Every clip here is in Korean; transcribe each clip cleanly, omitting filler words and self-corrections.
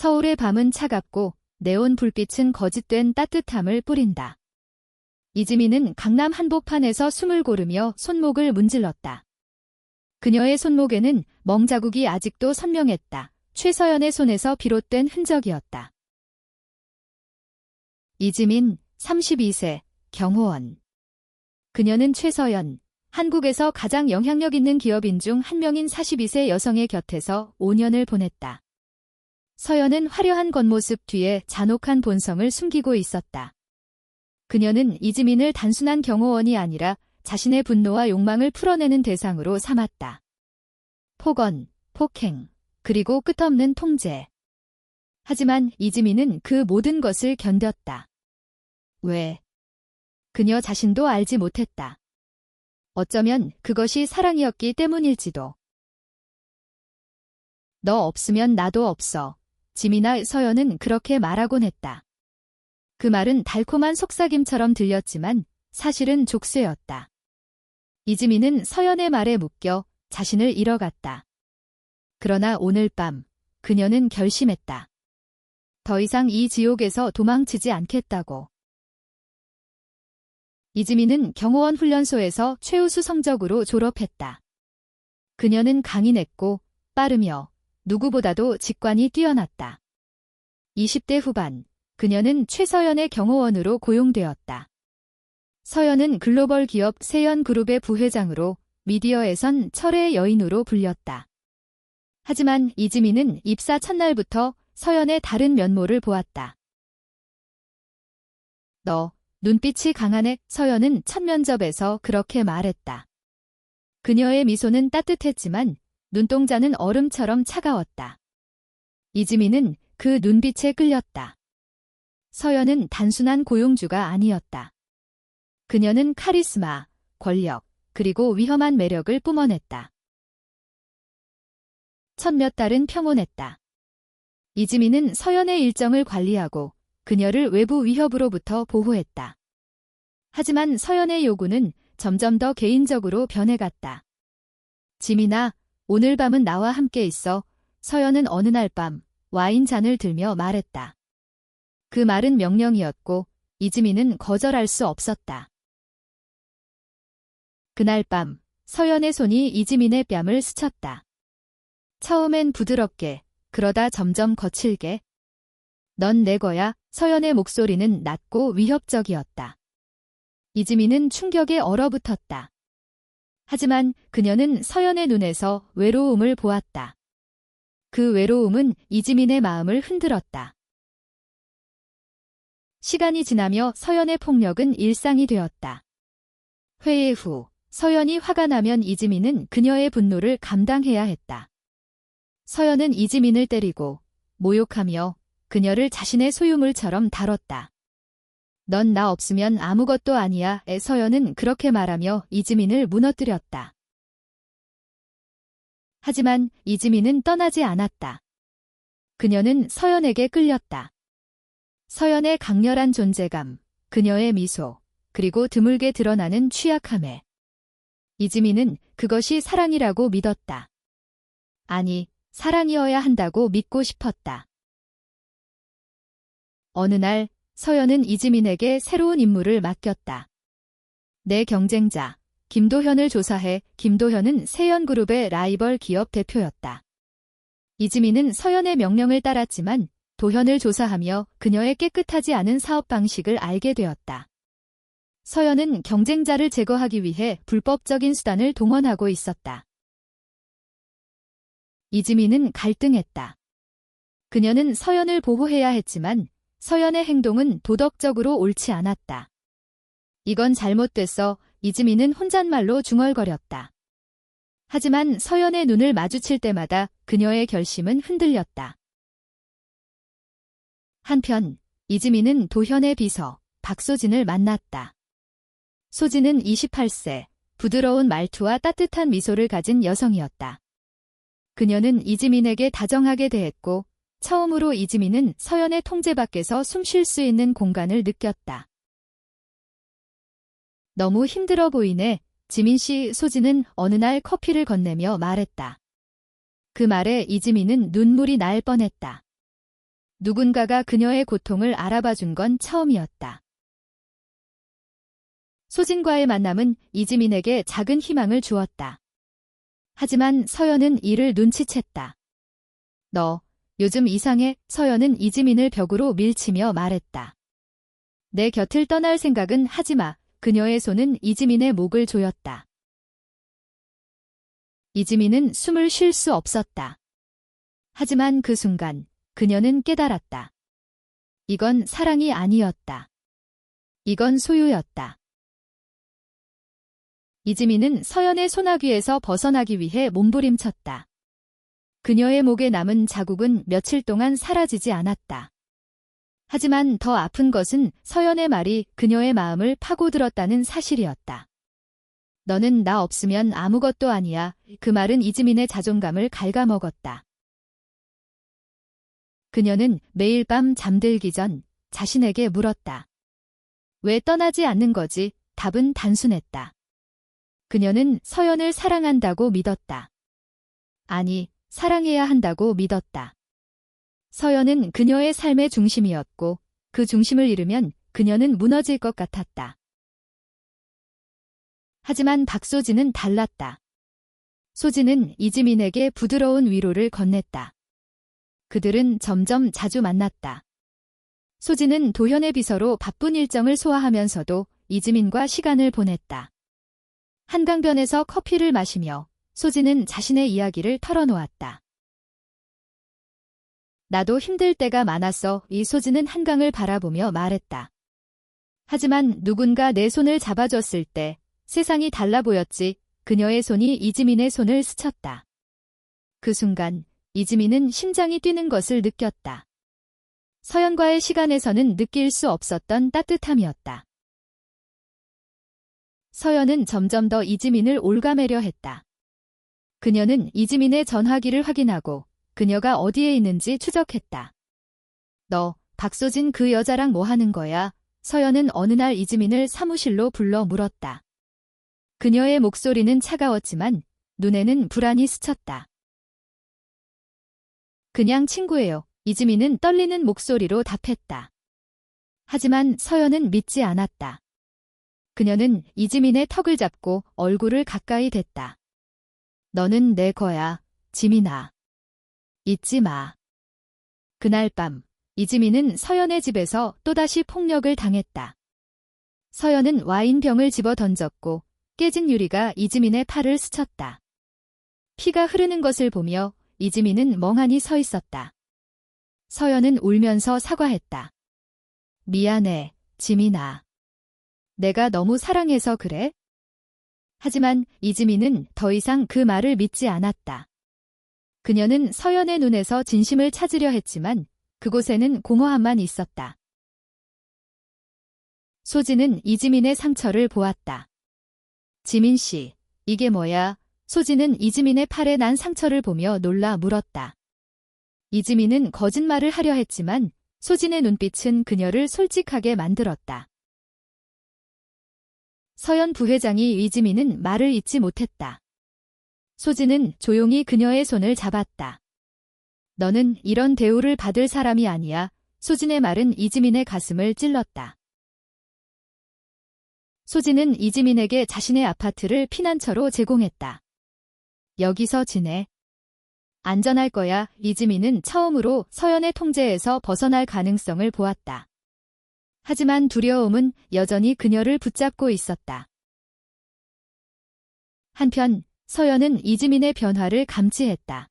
서울의 밤은 차갑고 네온 불빛은 거짓된 따뜻함을 뿌린다. 이지민은 강남 한복판에서 숨을 고르며 손목을 문질렀다. 그녀의 손목에는 멍자국이 아직도 선명했다. 최서연의 손에서 비롯된 흔적이었다. 이지민, 32세, 경호원. 그녀는 최서연, 한국에서 가장 영향력 있는 기업인 중 한 명인 42세 여성의 곁에서 5년을 보냈다. 서연은 화려한 겉모습 뒤에 잔혹한 본성을 숨기고 있었다. 그녀는 이지민을 단순한 경호원이 아니라 자신의 분노와 욕망을 풀어내는 대상으로 삼았다. 폭언, 폭행, 그리고 끝없는 통제. 하지만 이지민은 그 모든 것을 견뎠다. 왜? 그녀 자신도 알지 못했다. 어쩌면 그것이 사랑이었기 때문일지도. 너 없으면 나도 없어. 지민아, 서연은 그렇게 말하곤 했다. 그 말은 달콤한 속삭임처럼 들렸지만 사실은 족쇄였다. 이지민은 서연의 말에 묶여 자신을 잃어갔다. 그러나 오늘 밤 그녀는 결심했다. 더 이상 이 지옥에서 도망치지 않겠다고. 이지민은 경호원 훈련소에서 최우수 성적으로 졸업했다. 그녀는 강인했고 빠르며 누구보다도 직관이 뛰어났다. 20대 후반, 그녀는 최서연의 경호원으로 고용되었다. 서연은 글로벌 기업 세연그룹의 부회장으로 미디어에선 철의 여인으로 불렸다. 하지만 이지민은 입사 첫날부터 서연의 다른 면모를 보았다. 너, 눈빛이 강하네. 서연은 첫 면접에서 그렇게 말했다. 그녀의 미소는 따뜻했지만 눈동자는 얼음처럼 차가웠다. 이지민은 그 눈빛에 끌렸다. 서연은 단순한 고용주가 아니었다. 그녀는 카리스마, 권력, 그리고 위험한 매력을 뿜어냈다. 첫 몇 달은 평온했다. 이지민은 서연의 일정을 관리하고 그녀를 외부 위협으로부터 보호했다. 하지만 서연의 요구는 점점 더 개인적으로 변해갔다. 지민아, 오늘 밤은 나와 함께 있어. 서연은 어느 날 밤 와인 잔을 들며 말했다. 그 말은 명령이었고 이지민은 거절할 수 없었다. 그날 밤 서연의 손이 이지민의 뺨을 스쳤다. 처음엔 부드럽게, 그러다 점점 거칠게. 넌 내 거야. 서연의 목소리는 낮고 위협적이었다. 이지민은 충격에 얼어붙었다. 하지만 그녀는 서연의 눈에서 외로움을 보았다. 그 외로움은 이지민의 마음을 흔들었다. 시간이 지나며 서연의 폭력은 일상이 되었다. 회의 후 서연이 화가 나면 이지민은 그녀의 분노를 감당해야 했다. 서연은 이지민을 때리고 모욕하며 그녀를 자신의 소유물처럼 다뤘다. 넌 나 없으면 아무것도 아니야. 서연은 그렇게 말하며 이지민을 무너뜨렸다. 하지만 이지민은 떠나지 않았다. 그녀는 서연에게 끌렸다. 서연의 강렬한 존재감, 그녀의 미소, 그리고 드물게 드러나는 취약함에 이지민은 그것이 사랑이라고 믿었다. 아니, 사랑이어야 한다고 믿고 싶었다. 어느 날 서연은 이지민에게 새로운 임무를 맡겼다. 내 경쟁자, 김도현을 조사해. 김도현은 세연그룹의 라이벌 기업 대표였다. 이지민은 서연의 명령을 따랐지만 도현을 조사하며 그녀의 깨끗하지 않은 사업 방식을 알게 되었다. 서연은 경쟁자를 제거하기 위해 불법적인 수단을 동원하고 있었다. 이지민은 갈등했다. 그녀는 서연을 보호해야 했지만 서연의 행동은 도덕적으로 옳지 않았다. 이건 잘못됐어. 이지민은 혼잣말로 중얼거렸다. 하지만 서연의 눈을 마주칠 때마다 그녀의 결심은 흔들렸다. 한편 이지민은 도현의 비서 박소진을 만났다. 소진은 28세, 부드러운 말투와 따뜻한 미소를 가진 여성이었다. 그녀는 이지민에게 다정하게 대했고 처음으로 이지민은 서연의 통제 밖에서 숨 쉴 수 있는 공간을 느꼈다. 너무 힘들어 보이네. 지민 씨. 소진은 어느 날 커피를 건네며 말했다. 그 말에 이지민은 눈물이 날 뻔했다. 누군가가 그녀의 고통을 알아봐 준 건 처음이었다. 소진과의 만남은 이지민에게 작은 희망을 주었다. 하지만 서연은 이를 눈치챘다. 너, 요즘 이상해. 서연은 이지민을 벽으로 밀치며 말했다. 내 곁을 떠날 생각은 하지 마. 그녀의 손은 이지민의 목을 조였다. 이지민은 숨을 쉴 수 없었다. 하지만 그 순간 그녀는 깨달았다. 이건 사랑이 아니었다. 이건 소유였다. 이지민은 서연의 소나귀에서 벗어나기 위해 몸부림쳤다. 그녀의 목에 남은 자국은 며칠 동안 사라지지 않았다. 하지만 더 아픈 것은 서연의 말이 그녀의 마음을 파고들었다는 사실이었다. 너는 나 없으면 아무것도 아니야. 그 말은 이지민의 자존감을 갉아먹었다. 그녀는 매일 밤 잠들기 전 자신에게 물었다. 왜 떠나지 않는 거지? 답은 단순했다. 그녀는 서연을 사랑한다고 믿었다. 아니, 사랑해야 한다고 믿었다. 서연은 그녀의 삶의 중심이었고 그 중심을 잃으면 그녀는 무너질 것 같았다. 하지만 박소진은 달랐다. 소진은 이지민에게 부드러운 위로를 건넸다. 그들은 점점 자주 만났다. 소진은 도현의 비서로 바쁜 일정을 소화하면서도 이지민과 시간을 보냈다. 한강변에서 커피를 마시며 소진은 자신의 이야기를 털어놓았다. 나도 힘들 때가 많았어. 이 소진은 한강을 바라보며 말했다. 하지만 누군가 내 손을 잡아줬을 때 세상이 달라 보였지. 그녀의 손이 이지민의 손을 스쳤다. 그 순간 이지민은 심장이 뛰는 것을 느꼈다. 서연과의 시간에서는 느낄 수 없었던 따뜻함이었다. 서연은 점점 더 이지민을 올가매려 했다. 그녀는 이지민의 전화기를 확인하고 그녀가 어디에 있는지 추적했다. 너, 박소진 그 여자랑 뭐 하는 거야? 서연은 어느 날 이지민을 사무실로 불러 물었다. 그녀의 목소리는 차가웠지만 눈에는 불안이 스쳤다. 그냥 친구예요. 이지민은 떨리는 목소리로 답했다. 하지만 서연은 믿지 않았다. 그녀는 이지민의 턱을 잡고 얼굴을 가까이 댔다. 너는 내 거야, 지민아. 잊지 마. 그날 밤, 이지민은 서연의 집에서 또다시 폭력을 당했다. 서연은 와인병을 집어 던졌고 깨진 유리가 이지민의 팔을 스쳤다. 피가 흐르는 것을 보며 이지민은 멍하니 서 있었다. 서연은 울면서 사과했다. 미안해, 지민아. 내가 너무 사랑해서 그래? 하지만 이지민은 더 이상 그 말을 믿지 않았다. 그녀는 서연의 눈에서 진심을 찾으려 했지만 그곳에는 공허함만 있었다. 소진은 이지민의 상처를 보았다. 지민 씨, 이게 뭐야? 소진은 이지민의 팔에 난 상처를 보며 놀라 물었다. 이지민은 거짓말을 하려 했지만 소진의 눈빛은 그녀를 솔직하게 만들었다. 서연 부회장이 이지민은 말을 잇지 못했다. 소진은 조용히 그녀의 손을 잡았다. 너는 이런 대우를 받을 사람이 아니야. 소진의 말은 이지민의 가슴을 찔렀다. 소진은 이지민에게 자신의 아파트를 피난처로 제공했다. 여기서 지내. 안전할 거야. 이지민은 처음으로 서연의 통제에서 벗어날 가능성을 보았다. 하지만 두려움은 여전히 그녀를 붙잡고 있었다. 한편 서연은 이지민의 변화를 감지했다.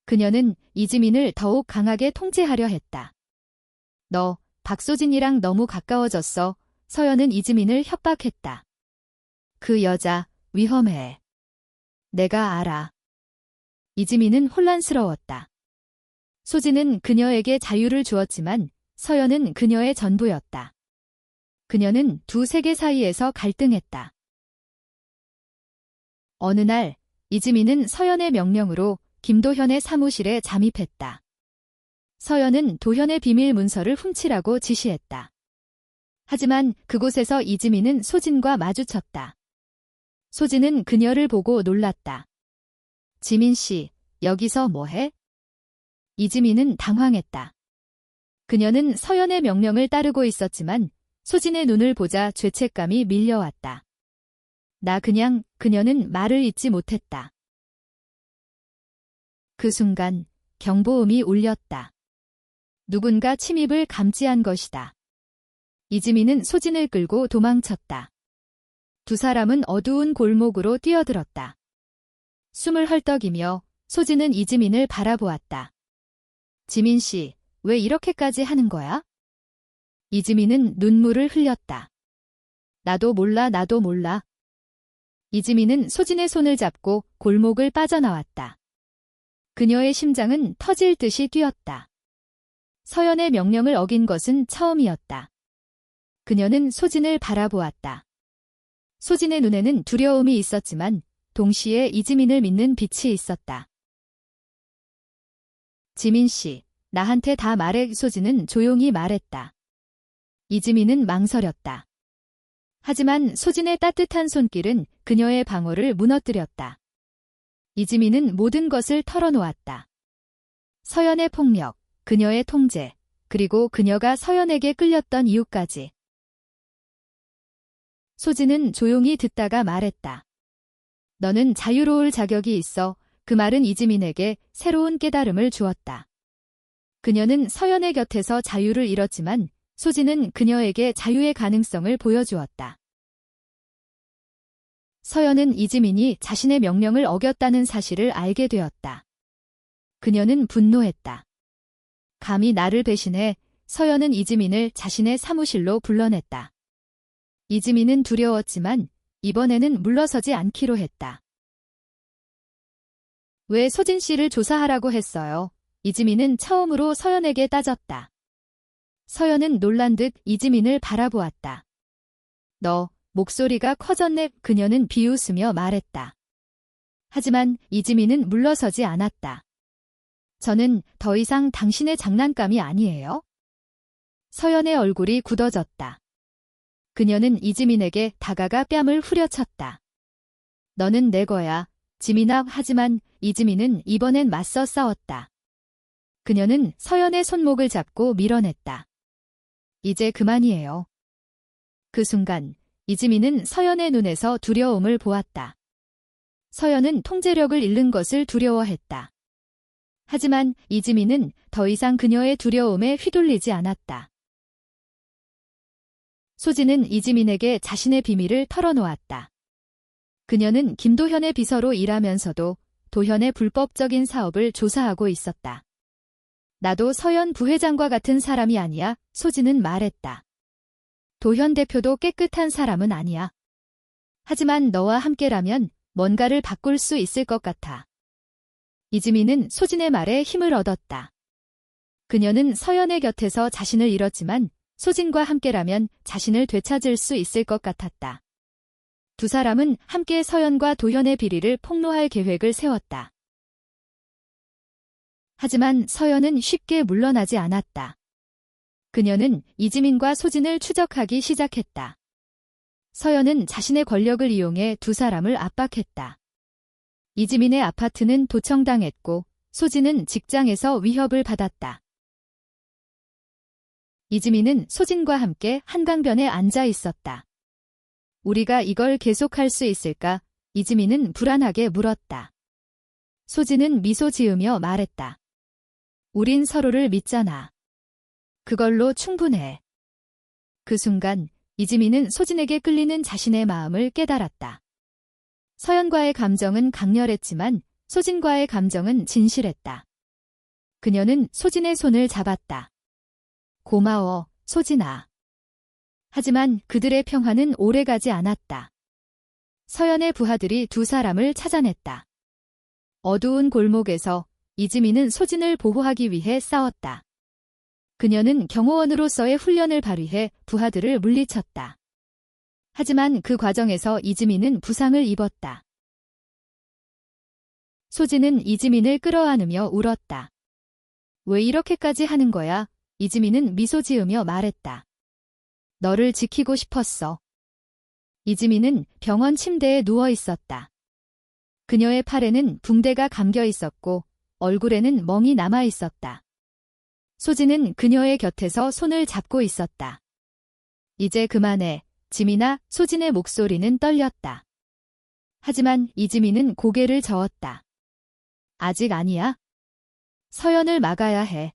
그녀는 이지민을 더욱 강하게 통제하려 했다. 너, 박소진이랑 너무 가까워졌어. 서연은 이지민을 협박했다. 그 여자, 위험해. 내가 알아. 이지민은 혼란스러웠다. 소진은 그녀에게 자유를 주었지만 서연은 그녀의 전부였다. 그녀는 두 세계 사이에서 갈등했다. 어느 날 이지민은 서연의 명령으로 김도현의 사무실에 잠입했다. 서연은 도현의 비밀 문서를 훔치라고 지시했다. 하지만 그곳에서 이지민은 소진과 마주쳤다. 소진은 그녀를 보고 놀랐다. 지민 씨, 여기서 뭐해? 이지민은 당황했다. 그녀는 서연의 명령을 따르고 있었지만 소진의 눈을 보자 죄책감이 밀려왔다. 그녀는 말을 잇지 못했다. 그 순간 경보음이 울렸다. 누군가 침입을 감지한 것이다. 이지민은 소진을 끌고 도망쳤다. 두 사람은 어두운 골목으로 뛰어들었다. 숨을 헐떡이며 소진은 이지민을 바라보았다. 지민 씨, 왜 이렇게까지 하는 거야? 이지민은 눈물을 흘렸다. 나도 몰라. 이지민은 소진의 손을 잡고 골목을 빠져나왔다. 그녀의 심장은 터질 듯이 뛰었다. 서연의 명령을 어긴 것은 처음이었다. 그녀는 소진을 바라보았다. 소진의 눈에는 두려움이 있었지만 동시에 이지민을 믿는 빛이 있었다. 지민 씨, 나한테 다 말해. 소진은 조용히 말했다. 이지민은 망설였다. 하지만 소진의 따뜻한 손길은 그녀의 방어를 무너뜨렸다. 이지민은 모든 것을 털어놓았다. 서연의 폭력, 그녀의 통제, 그리고 그녀가 서연에게 끌렸던 이유까지. 소진은 조용히 듣다가 말했다. 너는 자유로울 자격이 있어. 그 말은 이지민에게 새로운 깨달음을 주었다. 그녀는 서연의 곁에서 자유를 잃었지만 소진은 그녀에게 자유의 가능성을 보여주었다. 서연은 이지민이 자신의 명령을 어겼다는 사실을 알게 되었다. 그녀는 분노했다. 감히 나를 배신해. 서연은 이지민을 자신의 사무실로 불러냈다. 이지민은 두려웠지만 이번에는 물러서지 않기로 했다. 왜 소진 씨를 조사하라고 했어요? 이지민은 처음으로 서연에게 따졌다. 서연은 놀란 듯 이지민을 바라보았다. 너, 목소리가 커졌네. 그녀는 비웃으며 말했다. 하지만 이지민은 물러서지 않았다. 저는 더 이상 당신의 장난감이 아니에요. 서연의 얼굴이 굳어졌다. 그녀는 이지민에게 다가가 뺨을 후려쳤다. 너는 내 거야, 지민아. 하지만 이지민은 이번엔 맞서 싸웠다. 그녀는 서연의 손목을 잡고 밀어냈다. 이제 그만이에요. 그 순간 이지민은 서연의 눈에서 두려움을 보았다. 서연은 통제력을 잃는 것을 두려워했다. 하지만 이지민은 더 이상 그녀의 두려움에 휘둘리지 않았다. 소진은 이지민에게 자신의 비밀을 털어놓았다. 그녀는 김도현의 비서로 일하면서도 도현의 불법적인 사업을 조사하고 있었다. 나도 서연 부회장과 같은 사람이 아니야. 소진은 말했다. 도현 대표도 깨끗한 사람은 아니야. 하지만 너와 함께라면 뭔가를 바꿀 수 있을 것 같아. 이지민은 소진의 말에 힘을 얻었다. 그녀는 서연의 곁에서 자신을 잃었지만 소진과 함께라면 자신을 되찾을 수 있을 것 같았다. 두 사람은 함께 서연과 도현의 비리를 폭로할 계획을 세웠다. 하지만 서연은 쉽게 물러나지 않았다. 그녀는 이지민과 소진을 추적하기 시작했다. 서연은 자신의 권력을 이용해 두 사람을 압박했다. 이지민의 아파트는 도청당했고 소진은 직장에서 위협을 받았다. 이지민은 소진과 함께 한강변에 앉아 있었다. 우리가 이걸 계속할 수 있을까? 이지민은 불안하게 물었다. 소진은 미소 지으며 말했다. 우린 서로를 믿잖아. 그걸로 충분해. 그 순간 이지민은 소진에게 끌리는 자신의 마음을 깨달았다. 서연과의 감정은 강렬했지만 소진과의 감정은 진실했다. 그녀는 소진의 손을 잡았다. 고마워, 소진아. 하지만 그들의 평화는 오래가지 않았다. 서연의 부하들이 두 사람을 찾아냈다. 어두운 골목에서 이지민은 소진을 보호하기 위해 싸웠다. 그녀는 경호원으로서의 훈련을 발휘해 부하들을 물리쳤다. 하지만 그 과정에서 이지민은 부상을 입었다. 소진은 이지민을 끌어안으며 울었다. 왜 이렇게까지 하는 거야? 이지민은 미소 지으며 말했다. 너를 지키고 싶었어. 이지민은 병원 침대에 누워 있었다. 그녀의 팔에는 붕대가 감겨 있었고 얼굴에는 멍이 남아 있었다. 소진은 그녀의 곁에서 손을 잡고 있었다. 이제 그만해. 지민아, 소진의 목소리는 떨렸다. 하지만 이지민은 고개를 저었다. 아직 아니야. 서연을 막아야 해.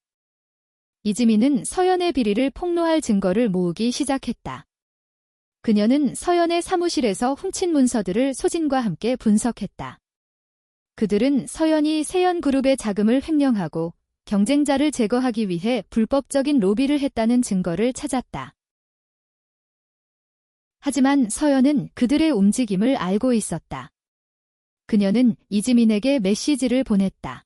이지민은 서연의 비리를 폭로할 증거를 모으기 시작했다. 그녀는 서연의 사무실에서 훔친 문서들을 소진과 함께 분석했다. 그들은 서연이 세연그룹의 자금을 횡령하고 경쟁자를 제거하기 위해 불법적인 로비를 했다는 증거를 찾았다. 하지만 서연은 그들의 움직임을 알고 있었다. 그녀는 이지민에게 메시지를 보냈다.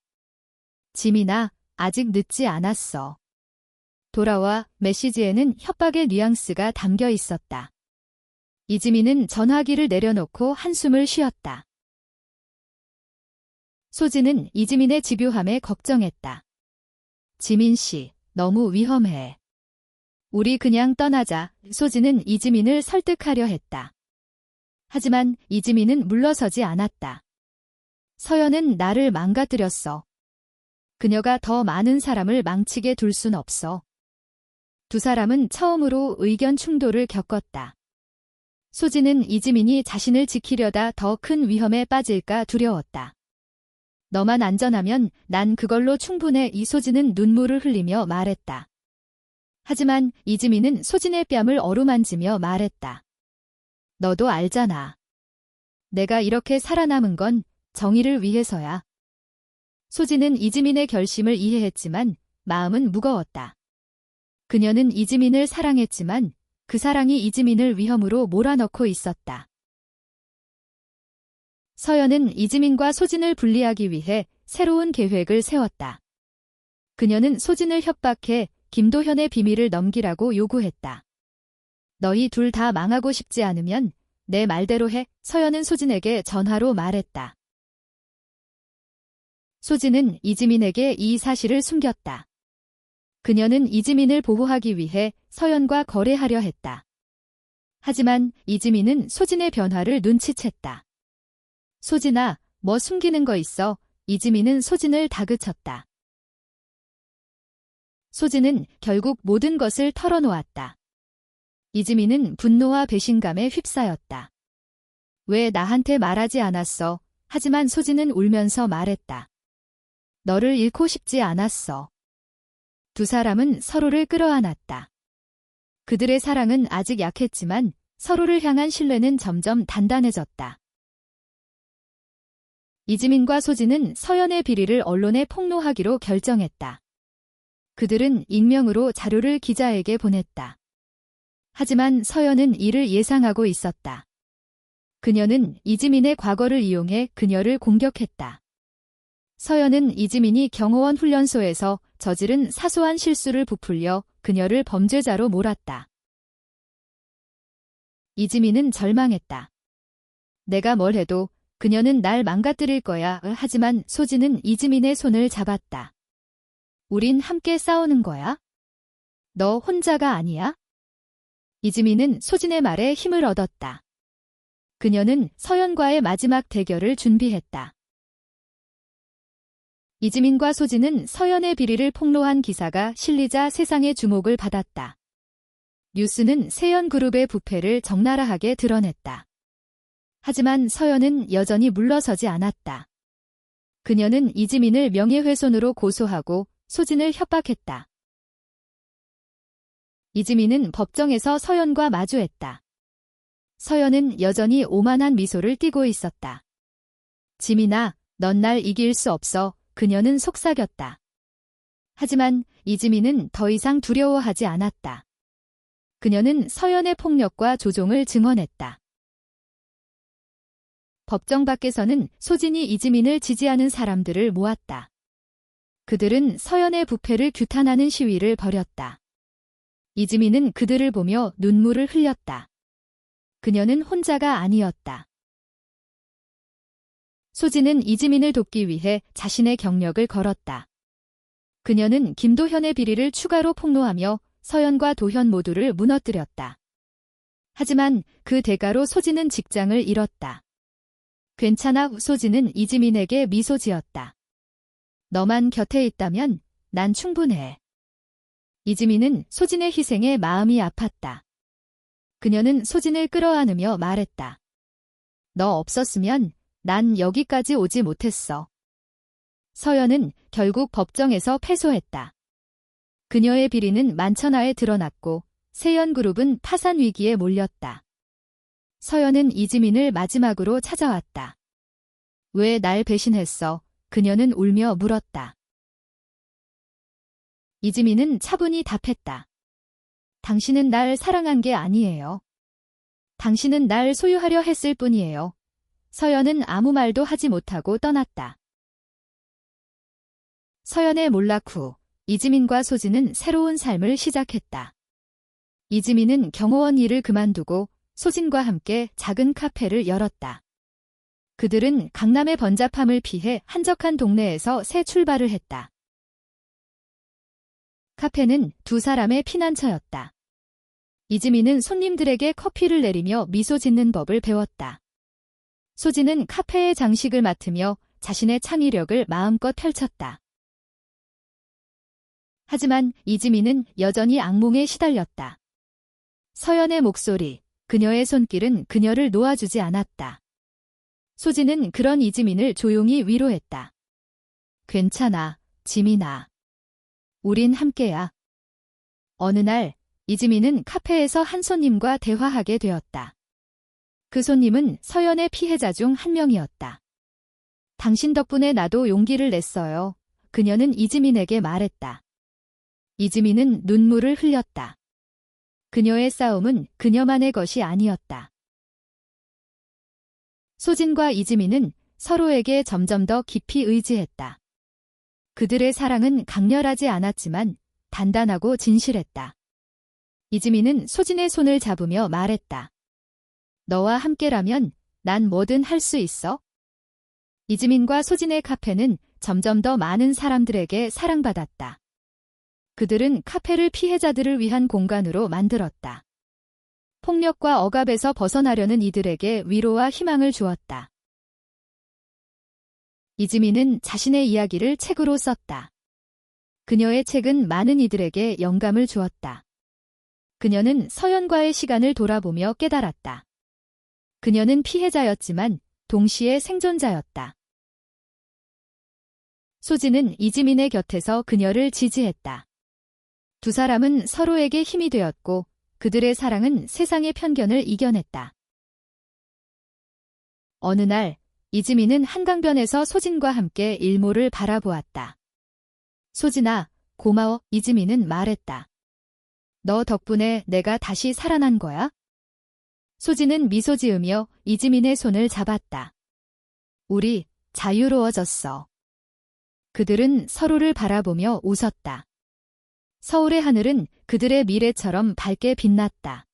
지민아, 아직 늦지 않았어. 돌아와. 메시지에는 협박의 뉘앙스가 담겨 있었다. 이지민은 전화기를 내려놓고 한숨을 쉬었다. 소진은 이지민의 집요함에 걱정했다. 지민 씨, 너무 위험해. 우리 그냥 떠나자. 소진은 이지민을 설득하려 했다. 하지만 이지민은 물러서지 않았다. 서연은 나를 망가뜨렸어. 그녀가 더 많은 사람을 망치게 둘 순 없어. 두 사람은 처음으로 의견 충돌을 겪었다. 소진은 이지민이 자신을 지키려다 더 큰 위험에 빠질까 두려웠다. 너만 안전하면 난 그걸로 충분해. 이소진은 눈물을 흘리며 말했다. 하지만 이지민은 소진의 뺨을 어루만지며 말했다. 너도 알잖아. 내가 이렇게 살아남은 건 정의를 위해서야. 소진은 이지민의 결심을 이해했지만 마음은 무거웠다. 그녀는 이지민을 사랑했지만 그 사랑이 이지민을 위험으로 몰아넣고 있었다. 서연은 이지민과 소진을 분리하기 위해 새로운 계획을 세웠다. 그녀는 소진을 협박해 김도현의 비밀을 넘기라고 요구했다. 너희 둘 다 망하고 싶지 않으면 내 말대로 해. 서연은 소진에게 전화로 말했다. 소진은 이지민에게 이 사실을 숨겼다. 그녀는 이지민을 보호하기 위해 서연과 거래하려 했다. 하지만 이지민은 소진의 변화를 눈치챘다. 소진아, 뭐 숨기는 거 있어? 이지민은 소진을 다그쳤다. 소진은 결국 모든 것을 털어놓았다. 이지민은 분노와 배신감에 휩싸였다. 왜 나한테 말하지 않았어? 하지만 소진은 울면서 말했다. 너를 잃고 싶지 않았어. 두 사람은 서로를 끌어안았다. 그들의 사랑은 아직 약했지만 서로를 향한 신뢰는 점점 단단해졌다. 이지민과 소진은 서연의 비리를 언론에 폭로하기로 결정했다. 그들은 익명으로 자료를 기자에게 보냈다. 하지만 서연은 이를 예상하고 있었다. 그녀는 이지민의 과거를 이용해 그녀를 공격했다. 서연은 이지민이 경호원 훈련소에서 저지른 사소한 실수를 부풀려 그녀를 범죄자로 몰았다. 이지민은 절망했다. 내가 뭘 해도 그녀는 날 망가뜨릴 거야. 하지만 소진은 이지민의 손을 잡았다. 우린 함께 싸우는 거야? 너 혼자가 아니야? 이지민은 소진의 말에 힘을 얻었다. 그녀는 서연과의 마지막 대결을 준비했다. 이지민과 소진은 서연의 비리를 폭로한 기사가 실리자 세상의 주목을 받았다. 뉴스는 세연그룹의 부패를 적나라하게 드러냈다. 하지만 서연은 여전히 물러서지 않았다. 그녀는 이지민을 명예훼손으로 고소하고 소진을 협박했다. 이지민은 법정에서 서연과 마주했다. 서연은 여전히 오만한 미소를 띠고 있었다. 지민아, 넌 날 이길 수 없어. 그녀는 속삭였다. 하지만 이지민은 더 이상 두려워하지 않았다. 그녀는 서연의 폭력과 조종을 증언했다. 법정 밖에서는 소진이 이지민을 지지하는 사람들을 모았다. 그들은 서연의 부패를 규탄하는 시위를 벌였다. 이지민은 그들을 보며 눈물을 흘렸다. 그녀는 혼자가 아니었다. 소진은 이지민을 돕기 위해 자신의 경력을 걸었다. 그녀는 김도현의 비리를 추가로 폭로하며 서연과 도현 모두를 무너뜨렸다. 하지만 그 대가로 소진은 직장을 잃었다. 괜찮아. 소진은 이지민에게 미소 지었다. 너만 곁에 있다면 난 충분해. 이지민은 소진의 희생에 마음이 아팠다. 그녀는 소진을 끌어안으며 말했다. 너 없었으면 난 여기까지 오지 못했어. 서연은 결국 법정에서 패소했다. 그녀의 비리는 만천하에 드러났고 세연그룹은 파산 위기에 몰렸다. 서연은 이지민을 마지막으로 찾아왔다. 왜 날 배신했어? 그녀는 울며 물었다. 이지민은 차분히 답했다. 당신은 날 사랑한 게 아니에요. 당신은 날 소유하려 했을 뿐이에요. 서연은 아무 말도 하지 못하고 떠났다. 서연의 몰락 후 이지민과 소진은 새로운 삶을 시작했다. 이지민은 경호원 일을 그만두고 소진과 함께 작은 카페를 열었다. 그들은 강남의 번잡함을 피해 한적한 동네에서 새 출발을 했다. 카페는 두 사람의 피난처였다. 이지민은 손님들에게 커피를 내리며 미소 짓는 법을 배웠다. 소진은 카페의 장식을 맡으며 자신의 창의력을 마음껏 펼쳤다. 하지만 이지민은 여전히 악몽에 시달렸다. 서연의 목소리, 그녀의 손길은 그녀를 놓아주지 않았다. 소진은 그런 이지민을 조용히 위로했다. 괜찮아, 지민아. 우린 함께야. 어느 날 이지민은 카페에서 한 손님과 대화하게 되었다. 그 손님은 서연의 피해자 중 한 명이었다. 당신 덕분에 나도 용기를 냈어요. 그녀는 이지민에게 말했다. 이지민은 눈물을 흘렸다. 그녀의 싸움은 그녀만의 것이 아니었다. 소진과 이지민은 서로에게 점점 더 깊이 의지했다. 그들의 사랑은 강렬하지 않았지만 단단하고 진실했다. 이지민은 소진의 손을 잡으며 말했다. 너와 함께라면 난 뭐든 할 수 있어? 이지민과 소진의 카페는 점점 더 많은 사람들에게 사랑받았다. 그들은 카페를 피해자들을 위한 공간으로 만들었다. 폭력과 억압에서 벗어나려는 이들에게 위로와 희망을 주었다. 이지민은 자신의 이야기를 책으로 썼다. 그녀의 책은 많은 이들에게 영감을 주었다. 그녀는 서연과의 시간을 돌아보며 깨달았다. 그녀는 피해자였지만 동시에 생존자였다. 소진은 이지민의 곁에서 그녀를 지지했다. 두 사람은 서로에게 힘이 되었고 그들의 사랑은 세상의 편견을 이겨냈다. 어느 날 이지민은 한강변에서 소진과 함께 일몰을 바라보았다. 소진아, 고마워. 이지민은 말했다. 너 덕분에 내가 다시 살아난 거야? 소진은 미소 지으며 이지민의 손을 잡았다. 우리 자유로워졌어. 그들은 서로를 바라보며 웃었다. 서울의 하늘은 그들의 미래처럼 밝게 빛났다.